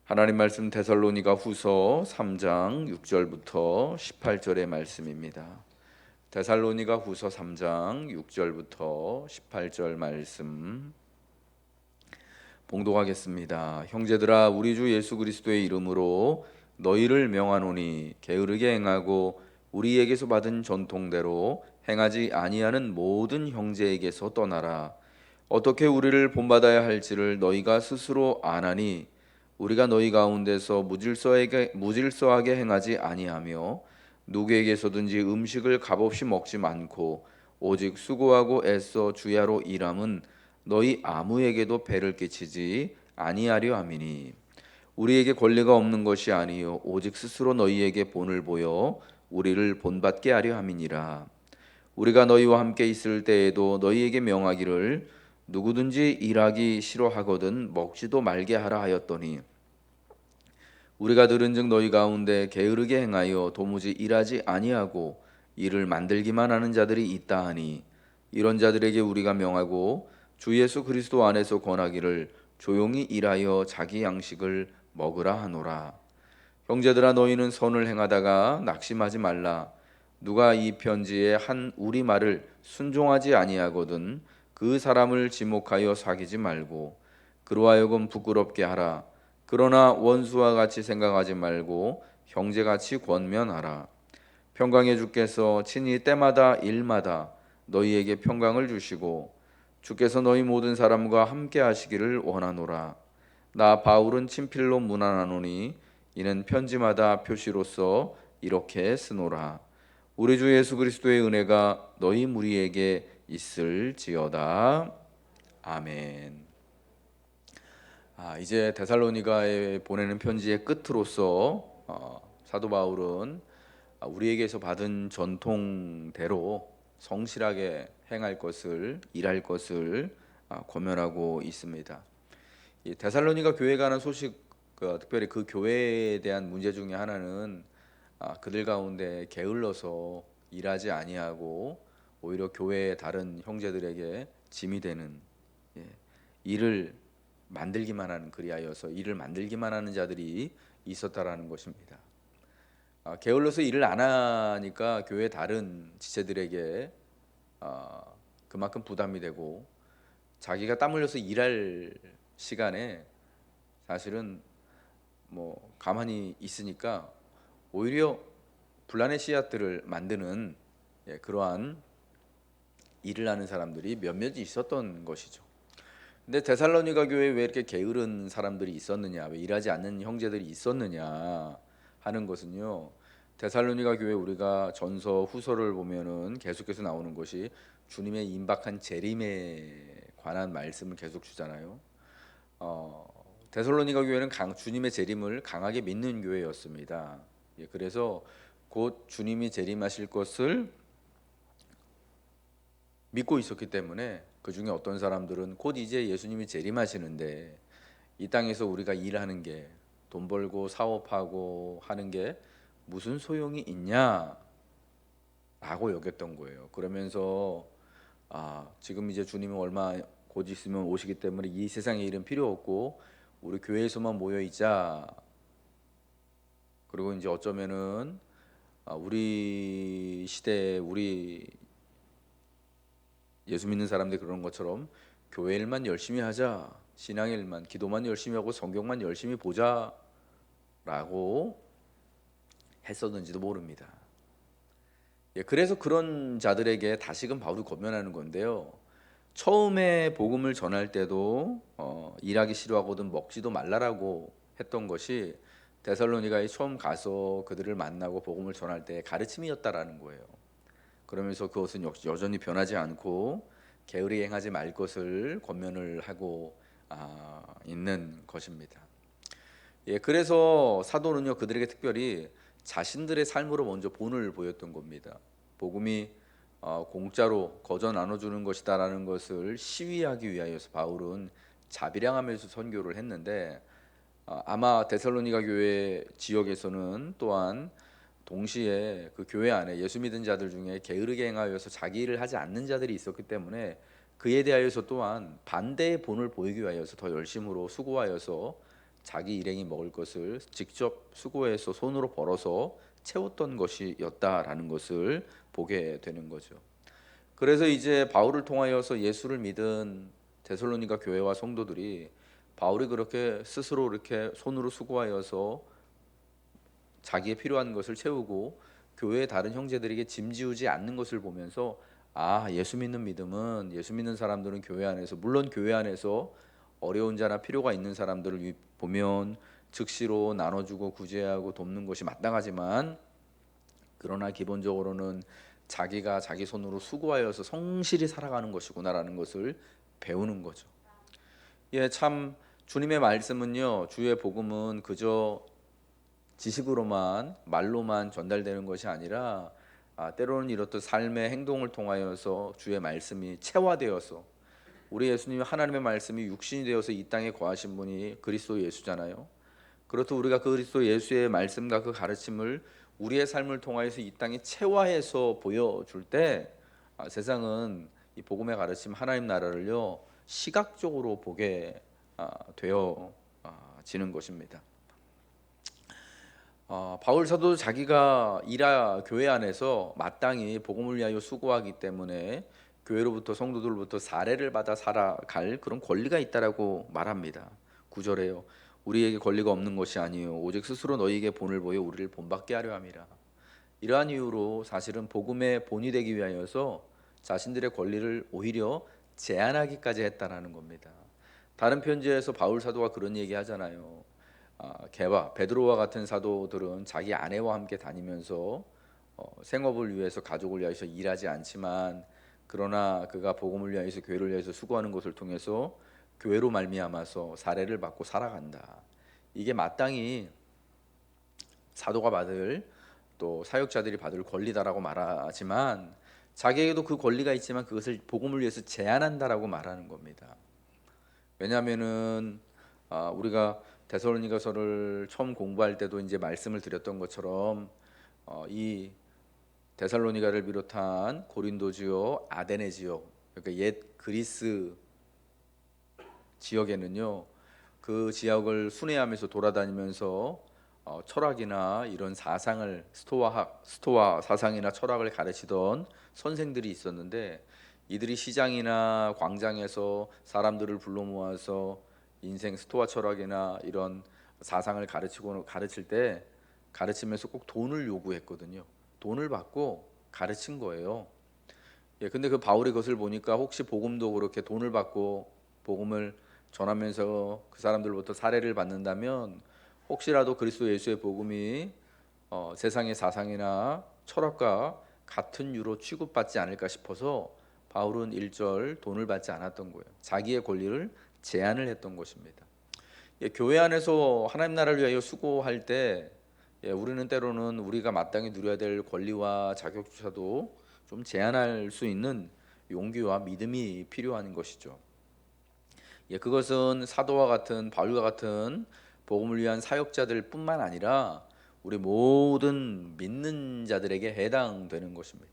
하나님 말씀 데살로니가 후서 3장 6절부터 18절의 말씀입니다. 데살로니가 후서 3장 6절부터 18절 말씀 봉독하겠습니다. 형제들아, 우리 주 예수 그리스도의 이름으로 너희를 명하노니 게으르게 행하고 우리에게서 받은 전통대로 행하지 아니하는 모든 형제에게서 떠나라. 어떻게 우리를 본받아야 할지를 너희가 스스로 아나니 우리가 너희 가운데서 무질서하게 행하지 아니하며 누구에게서든지 음식을 값없이 먹지 않고 오직 수고하고 애써 주야로 일함은 너희 아무에게도 배를 끼치지 아니하려 함이니 우리에게 권리가 없는 것이 아니요 오직 스스로 너희에게 본을 보여 우리를 본받게 하려 함이니라. 우리가 너희와 함께 있을 때에도 너희에게 명하기를 누구든지 일하기 싫어하거든 먹지도 말게 하라 하였더니 우리가 들은즉 너희 가운데 게으르게 행하여 도무지 일하지 아니하고 일을 만들기만 하는 자들이 있다 하니 이런 자들에게 우리가 명하고 주 예수 그리스도 안에서 권하기를 조용히 일하여 자기 양식을 먹으라 하노라. 형제들아, 너희는 선을 행하다가 낙심하지 말라. 누가 이 편지에 한 우리 말을 순종하지 아니하거든 그 사람을 지목하여 사귀지 말고 그로 하여금 부끄럽게 하라. 그러나 원수와 같이 생각하지 말고 형제같이 권면하라. 평강의 주께서 친히 때마다 일마다 너희에게 평강을 주시고 주께서 너희 모든 사람과 함께 하시기를 원하노라. 나 바울은 친필로 문안하노니 이는 편지마다 표시로서 이렇게 쓰노라. 우리 주 예수 그리스도의 은혜가 너희 무리에게 있을지어다. 아멘. 이제 데살로니가에 보내는 편지의 끝으로서 사도 바울은 우리에게서 받은 전통대로 성실하게 행할 것을 일할 것을 권면하고 있습니다. 이 데살로니가 교회 가는 소식, 특별히 그 교회에 대한 문제 중에 하나는 그들 가운데 게을러서 일하지 아니하고 오히려 교회의 다른 형제들에게 짐이 되는, 예, 일을 만들기만 하는, 그리하여서 일을 만들기만 하는 자들이 있었다라는 것입니다. 게을러서 일을 안 하니까 교회 다른 지체들에게 그만큼 부담이 되고 자기가 땀 흘려서 일할 시간에 사실은 뭐 가만히 있으니까 오히려 분란의 씨앗들을 만드는, 그러한 일을 하는 사람들이 몇몇 있었던 것이죠. 근데 데살로니가 교회에 왜 이렇게 게으른 사람들이 있었느냐, 왜 일하지 않는 형제들이 있었느냐 하는 것은요, 데살로니가 교회 우리가 전서 후서를 보면은 계속해서 나오는 것이 주님의 임박한 재림에 관한 말씀을 계속 주잖아요. 데살로니가 교회는 주님의 재림을 강하게 믿는 교회였습니다. 그래서 곧 주님이 재림하실 것을 믿고 있었기 때문에 그 중에 어떤 사람들은 곧 이제 예수님이 재림하시는데 이 땅에서 우리가 일하는 게, 돈 벌고 사업하고 하는 게 무슨 소용이 있냐라고 여겼던 거예요. 그러면서 지금 이제 주님은 얼마 곧 있으면 오시기 때문에 이 세상의 일은 필요 없고 우리 교회에서만 모여 있자. 그리고 이제 어쩌면은 우리 시대에 우리 예수 믿는 사람들이 그러는 것처럼 교회 일만 열심히 하자, 신앙의 일만, 기도만 열심히 하고 성경만 열심히 보자라고 했었는지도 모릅니다. 그래서 그런 자들에게 다시금 바울이 권면하는 건데요. 처음에 복음을 전할 때도 일하기 싫어하거든 먹지도 말라라고 했던 것이 데살로니가에 처음 가서 그들을 만나고 복음을 전할 때 가르침이었다라는 거예요. 그러면서 그것은 역시 여전히 변하지 않고 게으르게 행하지 말 것을 권면을 하고 있는 것입니다. 그래서 사도는요, 그들에게 특별히 자신들의 삶으로 먼저 본을 보였던 겁니다. 복음이 공짜로 거저 나눠주는 것이다라는 것을 시위하기 위하여서 바울은 자비량하면서 선교를 했는데, 아마 데살로니가 교회 지역에서는 또한 동시에 그 교회 안에 예수 믿은 자들 중에 게으르게 행하여서 자기 일을 하지 않는 자들이 있었기 때문에 그에 대하여서 또한 반대의 본을 보이기 위하여서 더 열심으로 수고하여서 자기 일행이 먹을 것을 직접 수고해서 손으로 벌어서 채웠던 것이었다라는 것을 보게 되는 거죠. 그래서 이제 바울을 통하여서 예수를 믿은 데살로니가 교회와 성도들이 바울이 그렇게 스스로 이렇게 손으로 수고하여서 자기의 필요한 것을 채우고 교회의 다른 형제들에게 짐지우지 않는 것을 보면서 예수 믿는 믿음은, 예수 믿는 사람들은 교회 안에서, 물론 교회 안에서 어려운 자나 필요가 있는 사람들을 보면 즉시로 나눠주고 구제하고 돕는 것이 마땅하지만, 그러나 기본적으로는 자기가 자기 손으로 수고하여서 성실히 살아가는 것이구나라는 것을 배우는 거죠. 참 주님의 말씀은요, 주의 복음은 그저 지식으로만, 말로만 전달되는 것이 아니라 때로는 이렇듯 삶의 행동을 통하여서 주의 말씀이 체화되어서, 우리 예수님이 하나님의 말씀이 육신이 되어서 이 땅에 거하신 분이 그리스도 예수잖아요. 그렇듯 우리가 그리스도 예수의 말씀과 그 가르침을 우리의 삶을 통하여서 이 땅에 체화해서 보여줄 때 세상은 이 복음의 가르침, 하나님 나라를요 시각적으로 보게 되어지는 것입니다. 바울 사도도 자기가 교회 안에서 마땅히 복음을 위하여 수고하기 때문에 교회로부터, 성도들로부터 사례를 받아 살아갈 그런 권리가 있다라고 말합니다. 9절에요. 우리에게 권리가 없는 것이 아니요 오직 스스로 너희에게 본을 보여 우리를 본받게 하려 함이라. 이러한 이유로 사실은 복음의 본이 되기 위하여서 자신들의 권리를 오히려 제한하기까지 했다라는 겁니다. 다른 편지에서 바울 사도가 그런 얘기 하잖아요. 베드로와 같은 사도들은 자기 아내와 함께 다니면서 생업을 위해서, 가족을 위해서 일하지 않지만, 그러나 그가 복음을 위해서, 교회를 위해서 수고하는 것을 통해서 교회로 말미암아서 사례를 받고 살아간다. 이게 마땅히 사도가 받을, 또 사역자들이 받을 권리다라고 말하지만, 자기에게도 그 권리가 있지만 그것을 복음을 위해서 제한한다라고 말하는 겁니다. 왜냐하면은 우리가 데살로니가서를 처음 공부할 때도 이제 말씀을 드렸던 것처럼 이 데살로니가를 비롯한 고린도 지역, 아데네 지역, 그러니까 옛 그리스 지역에는요, 그 지역을 순회하면서 돌아다니면서 철학이나 이런 사상을, 스토아 사상이나 철학을 가르치던 선생들이 있었는데, 이들이 시장이나 광장에서 사람들을 불러 모아서 인생 스토아 철학이나 이런 사상을 가르칠 때, 가르치면서 꼭 돈을 요구했거든요. 돈을 받고 가르친 거예요. 근데 그 바울이 그것을 보니까, 혹시 복음도 그렇게 돈을 받고 복음을 전하면서 그 사람들로부터 사례를 받는다면 혹시라도 그리스도 예수의 복음이 세상의 사상이나 철학과 같은 유로 취급받지 않을까 싶어서 바울은 1절 돈을 받지 않았던 거예요. 자기의 권리를 제한을 했던 것입니다. 교회 안에서 하나님 나라를 위하여 수고할 때 우리는 때로는 우리가 마땅히 누려야 될 권리와 자격조차도 좀 제한할 수 있는 용기와 믿음이 필요한 것이죠. 그것은 사도와 같은, 바울과 같은 복음을 위한 사역자들 뿐만 아니라 우리 모든 믿는 자들에게 해당되는 것입니다.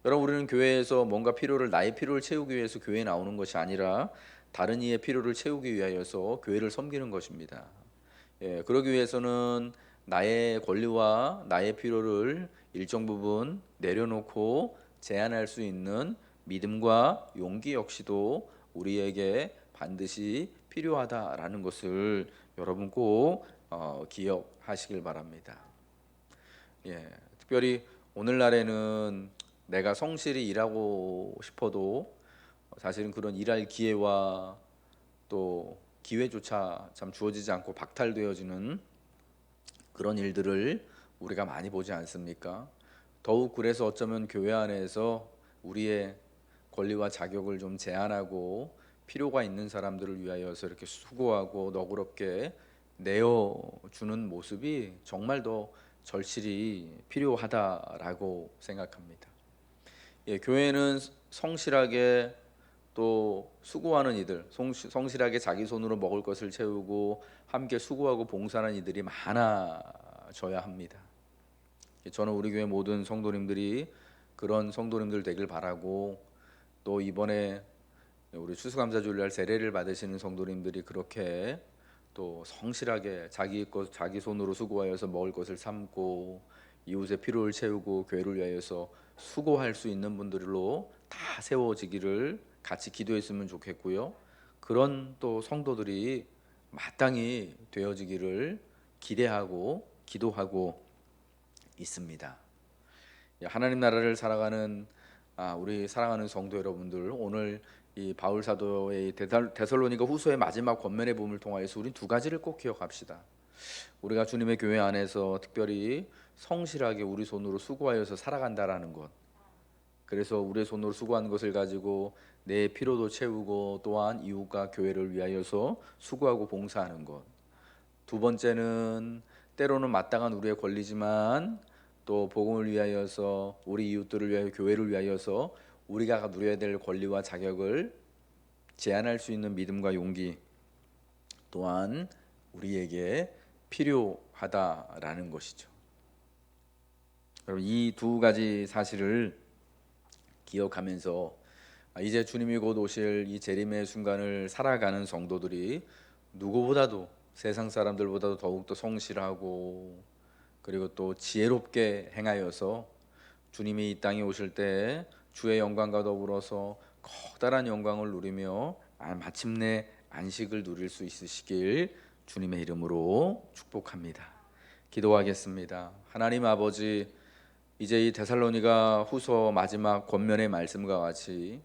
여러분, 우리는 교회에서 뭔가 나의 필요를 채우기 위해서 교회에 나오는 것이 아니라 다른 이의 필요를 채우기 위하여서 교회를 섬기는 것입니다. 그러기 위해서는 나의 권리와 나의 필요를 일정 부분 내려놓고 제한할 수 있는 믿음과 용기 역시도 우리에게 반드시 필요하다라는 것을 여러분 꼭 기억하시길 바랍니다. 특별히 오늘날에는 내가 성실히 일하고 싶어도 사실은 그런 일할 기회와 또 기회조차 참 주어지지 않고 박탈되어지는 그런 일들을 우리가 많이 보지 않습니까? 더욱 그래서 어쩌면 교회 안에서 우리의 권리와 자격을 좀 제한하고 필요가 있는 사람들을 위하여서 이렇게 수고하고 너그럽게 내어주는 모습이 정말 더 절실히 필요하다라고 생각합니다. 교회는 성실하게 또 수고하는 이들, 성실하게 자기 손으로 먹을 것을 채우고 함께 수고하고 봉사하는 이들이 많아져야 합니다. 저는 우리 교회 모든 성도님들이 그런 성도님들 되길 바라고, 또 이번에 우리 추수감사주일날 세례를 받으시는 성도님들이 그렇게 또 성실하게 자기 손으로 수고하여서 먹을 것을 삼고 이웃의 필요를 채우고 교회를 위하여서 수고할 수 있는 분들로 다 세워지기를 같이 기도했으면 좋겠고요. 그런 또 성도들이 마땅히 되어지기를 기대하고 기도하고 있습니다. 하나님 나라를 살아가는 우리 사랑하는 성도 여러분들, 오늘 이 바울 사도의 데살로니가 후서의 마지막 권면의 부분을 통하여서 우리 두 가지를 꼭 기억합시다. 우리가 주님의 교회 안에서 특별히 성실하게 우리 손으로 수고하여서 살아간다라는 것, 그래서 우리의 손으로 수고한 것을 가지고 내 필요도 채우고 또한 이웃과 교회를 위하여서 수고하고 봉사하는 것. 두 번째는 때로는 마땅한 우리의 권리지만 또 복음을 위하여서 우리 이웃들을 위하여 교회를 위하여서 우리가 누려야 될 권리와 자격을 제한할 수 있는 믿음과 용기 또한 우리에게 필요하다라는 것이죠. 여러분, 이 두 가지 사실을 기억하면서 이제 주님이 곧 오실 이 재림의 순간을 살아가는 성도들이 누구보다도 세상 사람들보다도 더욱더 성실하고 그리고 또 지혜롭게 행하여서 주님이 이 땅에 오실 때 주의 영광과 더불어서 커다란 영광을 누리며 마침내 안식을 누릴 수 있으시길 주님의 이름으로 축복합니다. 기도하겠습니다. 하나님 아버지, 이제 이 데살로니가 후서 마지막 권면의 말씀과 같이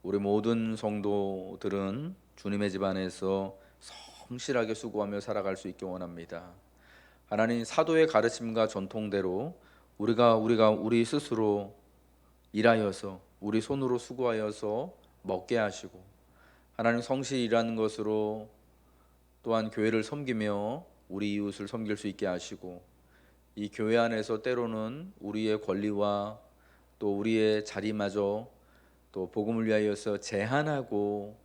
우리 모든 성도들은 주님의 집 안에서 성실하게 수고하며 살아갈 수 있기 원합니다. 하나님, 사도의 가르침과 전통대로 우리가 우리 스스로 일하여서 우리 손으로 수고하여서 먹게 하시고, 하나님 성실히 일하는 것으로 또한 교회를 섬기며 우리 이웃을 섬길 수 있게 하시고, 이 교회 안에서 때로는 우리의 권리와 또 우리의 자리마저 또 복음을 위하여서 제한하고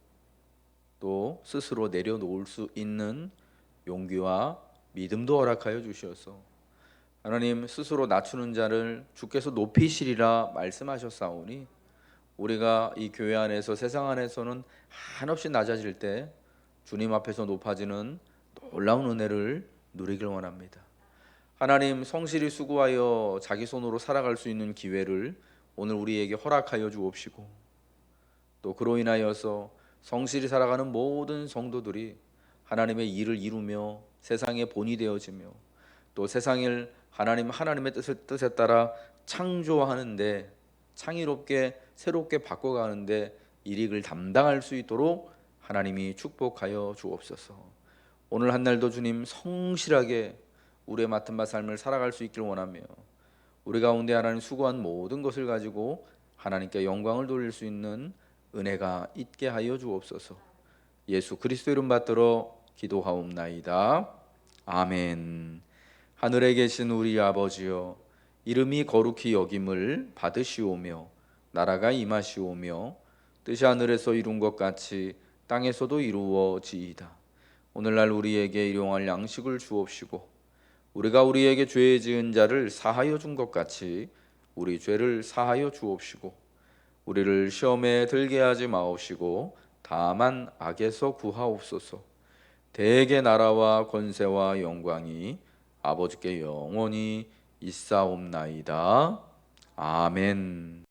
또 스스로 내려놓을 수 있는 용기와 믿음도 허락하여 주시어서 하나님, 스스로 낮추는 자를 주께서 높이시리라 말씀하셨사오니 우리가 이 교회 안에서 세상 안에서는 한없이 낮아질 때 주님 앞에서 높아지는 놀라운 은혜를 누리길 원합니다. 하나님, 성실히 수고하여 자기 손으로 살아갈 수 있는 기회를 오늘 우리에게 허락하여 주옵시고, 또 그로 인하여서 성실히 살아가는 모든 성도들이 하나님의 일을 이루며 세상의 본이 되어지며 또 세상을 하나님의 뜻에 따라 창조하는데 창의롭게 새롭게 바꿔가는데 일익을 담당할 수 있도록 하나님이 축복하여 주옵소서. 오늘 한 날도 주님 성실하게 우리의 맡은 바 삶을 살아갈 수 있길 원하며 우리 가운데 하나님 수고한 모든 것을 가지고 하나님께 영광을 돌릴 수 있는 은혜가 있게 하여 주옵소서. 예수 그리스도 이름 받들어 기도하옵나이다. 아멘. 하늘에 계신 우리 아버지여, 이름이 거룩히 여김을 받으시오며 나라가 임하시오며 뜻이 하늘에서 이룬 것 같이 땅에서도 이루어지이다. 오늘날 우리에게 일용할 양식을 주옵시고 우리가 우리에게 죄 지은 자를 사하여 준 것 같이 우리 죄를 사하여 주옵시고 우리를 시험에 들게 하지 마옵시고 다만 악에서 구하옵소서. 대개 나라와 권세와 영광이 아버지께 영원히 있사옵나이다. 아멘.